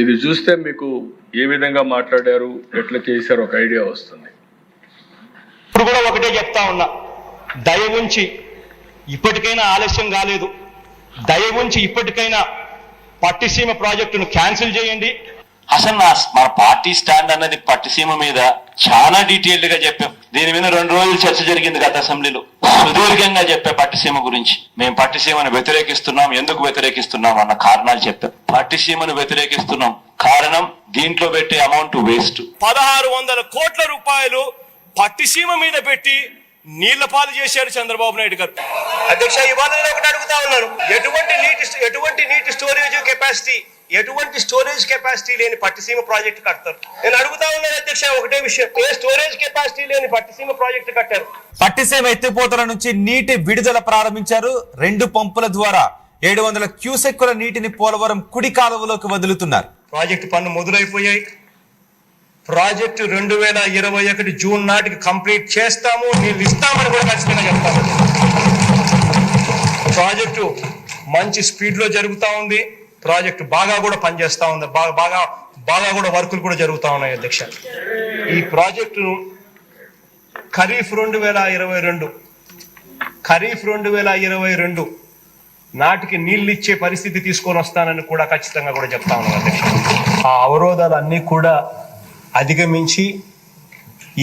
ఇది చూస్తే మీకు ఏ విధంగా మాట్లాడారు, ఎట్లా చేశారు ఒక ఐడియా వస్తుంది. ఇప్పుడు కూడా ఒకటే చెప్తా ఉన్నా, దయ ఉంచి ఇప్పటికైనా ఆలస్యం కాలేదు, దయ ఉంచి ఇప్పటికైనా పట్టిసీమ ప్రాజెక్టును క్యాన్సిల్ చేయండి. అసలు మన పార్టీ స్టాండ్ అన్నది పట్టిసీమ మీద చాలా డీటెయిల్డ్ గా చెప్పాం. దీని మీద 2 రోజులు చర్చ జరిగింది గత అసెంబ్లీలో, సుదీర్ఘంగా చెప్పే పట్టిసీమ గురించి. మేము పట్టిసీమను వ్యతిరేకిస్తున్నాం, ఎందుకు వ్యతిరేకిస్తున్నాం అన్న కారణాలు చెప్పాం. పట్టిసీమను వ్యతిరేకిస్తున్నాం కారణం దీంట్లో పెట్టే అమౌంట్ వేస్ట్. 1600 కోట్ల రూపాయలు పట్టిసీమ మీద పెట్టి నీళ్ల పాలు చేశారు చంద్రబాబు నాయుడు గారు. అధ్యక్ష, ఇవాళ నేను ఒకటి అడుగుతా ఉన్నాను, ఎటువంటి నీటి స్టోరేజ్ కెపాసిటీ లేని పట్టిసీమ ప్రాజెక్టు కడతారు? నేను అడుగుతా ఉన్నాను అధ్యక్ష, ఒకటే విషయం, ఏ స్టోరేజ్ కెపాసిటీ లేని పట్టిసీమ ప్రాజెక్టు కట్టారు? పట్టిసీమ ఎత్తిపోతల నుంచి నీటి విడుదల ప్రారంభించారు. 2 పంపుల ద్వారా 700 క్యూసెక్కుల నీటిని పోలవరం కుడి కాలువలోకి వదులుతున్నారు. ప్రాజెక్టు పనులు మొదలైపోయాయి. ప్రాజెక్టు 2021 జూన్ నాటికి కంప్లీట్ చేస్తాము, నీళ్ళు ఇస్తామని కూడా ఖచ్చితంగా చెప్తాము. ప్రాజెక్టు మంచి స్పీడ్ లో జరుగుతూ ఉంది. ప్రాజెక్టు బాగా కూడా పనిచేస్తా ఉంది, బాగా కూడా వర్కులు కూడా జరుగుతూ ఉన్నాయి అధ్యక్ష. ఈ ప్రాజెక్టును ఖరీఫ్ 2022 నాటికి నీళ్ళు ఇచ్చే పరిస్థితి తీసుకొని వస్తానని కూడా ఖచ్చితంగా కూడా చెప్తా ఉన్నాను అధ్యక్ష. ఆ అవరోధాలు అన్నీ కూడా అధిగమించి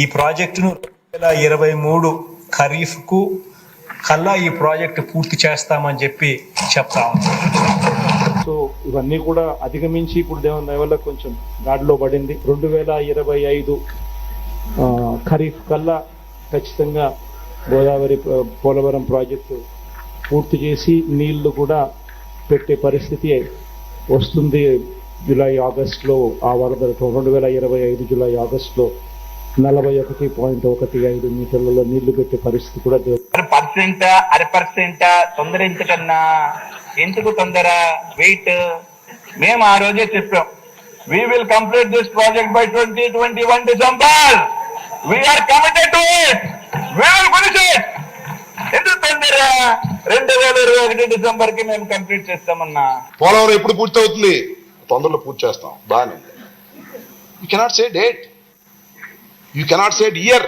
ఈ ప్రాజెక్టును 2023 ఖరీఫ్ కు కల్లా ఈ ప్రాజెక్టు పూర్తి చేస్తామని చెప్పి చెప్తా ఉన్నాం. సో ఇవన్నీ కూడా అధిగమించి ఇప్పుడు దేవుని దయ వల్ల కొంచెం గాడిలో పడింది. 2025 ఖరీఫ్ కల్లా ఖచ్చితంగా గోదావరి పోలవరం ప్రాజెక్టు పూర్తి చేసి నీళ్లు కూడా పెట్టే పరిస్థితి వస్తుంది. జూలై ఆగస్టులో ఆ వరదలు 2025 జూలై ఆగస్టులో 41.15 మీటర్లలో నీళ్లు పెట్టే పరిస్థితి కూడా 1% తొందర ఎందుకన్నా, ఎందుకు తొందర, వెయిట్. మేము ఆ రోజే చెప్పాం, we will complete this project by 2021 December. We are committed to it. We will finish it. ఎందుకు తొందర? 2021 డిసెంబర్ కి మేము కంప్లీట్ చేస్తామన్నా. పోలవరం ఎప్పుడు పూర్తి అవుతుంది? తొందరలో పూర్తి చేస్తాం. బాగానే. You cannot say date, you cannot say year.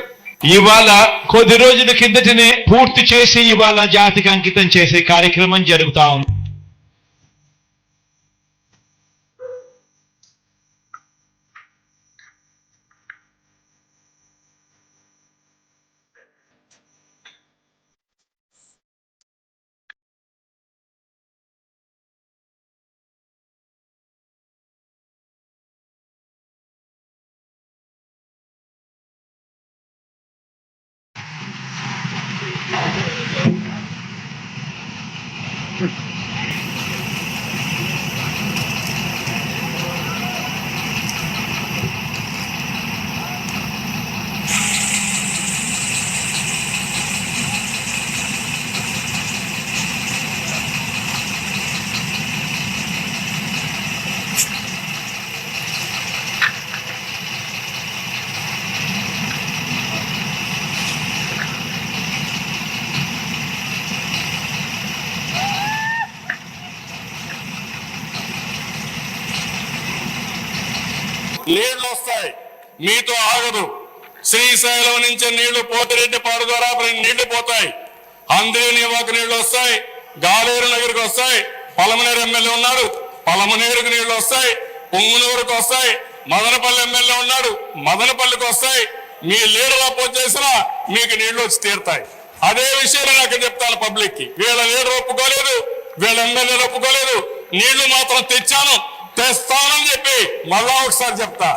ఇవాళ కొద్ది రోజుల కిందటనే పూర్తి చేసి ఇవాళ జాతికి అంకితం చేసే కార్యక్రమం జరుగుతా ఉంది. నీళ్లు వస్తాయి, మీతో ఆగదు. శ్రీశైలం నుంచి నీళ్లు పోతిరెడ్డిపాడు ద్వారా నీళ్లు పోతాయి, అంద్రేనివాకు నీళ్లు వస్తాయి, గాలేరు నగర్కి వస్తాయి, పలమనేరు ఎమ్మెల్యే ఉన్నాడు, పలమనేరుకు నీళ్లు వస్తాయి, పొంగునూరుకు వస్తాయి, మదనపల్లి ఎమ్మెల్యే ఉన్నాడు, మదనపల్లికి వస్తాయి. మీ లీడర్ అపోజ్ చేసినా మీకు నీళ్లు వచ్చి తీరుతాయి. అదే విషయాన్ని నాకు చెప్తాను పబ్లిక్ కి. వీళ్ళ లీడర్ ఒప్పుకోలేదు, వీళ్ళ ఎమ్మెల్యేలు ఒప్పుకోలేదు, నీళ్లు మాత్రం తెచ్చాను, తెస్తానని చెప్పి మళ్ళా ఒకసారి చెప్తా,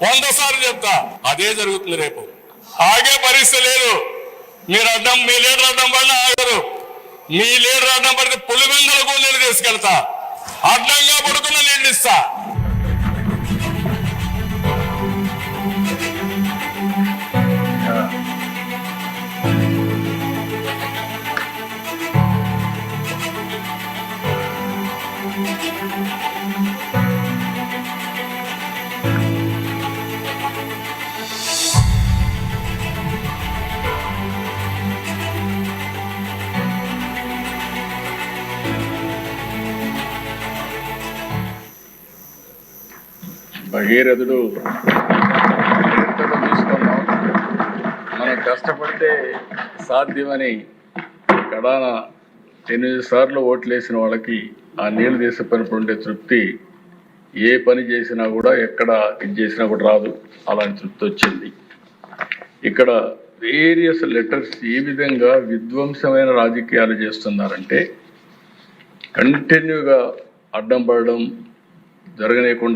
100 సార్లు చెప్తా. అదే జరుగుతుంది రేపు. ఆగే పరిస్థితి లేదు. మీ లీడర్ అడ్డం పడినా ఆగరు. మీ లీడర్ అడ్డం పడితే పులివెందులకు నీళ్లు తీసుకెళ్తా, అడ్డంగా పడుకున్న నీళ్లు ఇస్తా. భగీరథుడు తీసుకున్నాం, మనం కష్టపడితే సాధ్యమని కడాన 8 సార్లు ఓట్లేసిన వాళ్ళకి ఆ నీళ్లు తీసేపైనప్పుడు ఉండే తృప్తి ఏ పని చేసినా కూడా ఎక్కడ ఇది చేసినా కూడా రాదు. అలాంటి తృప్తి వచ్చింది. ఇక్కడ వేరియస్ లెటర్స్ ఏ విధంగా విధ్వంసమైన రాజకీయాలు చేస్తున్నారంటే కంటిన్యూగా అడ్డం పడడం, జరగనీయకుండా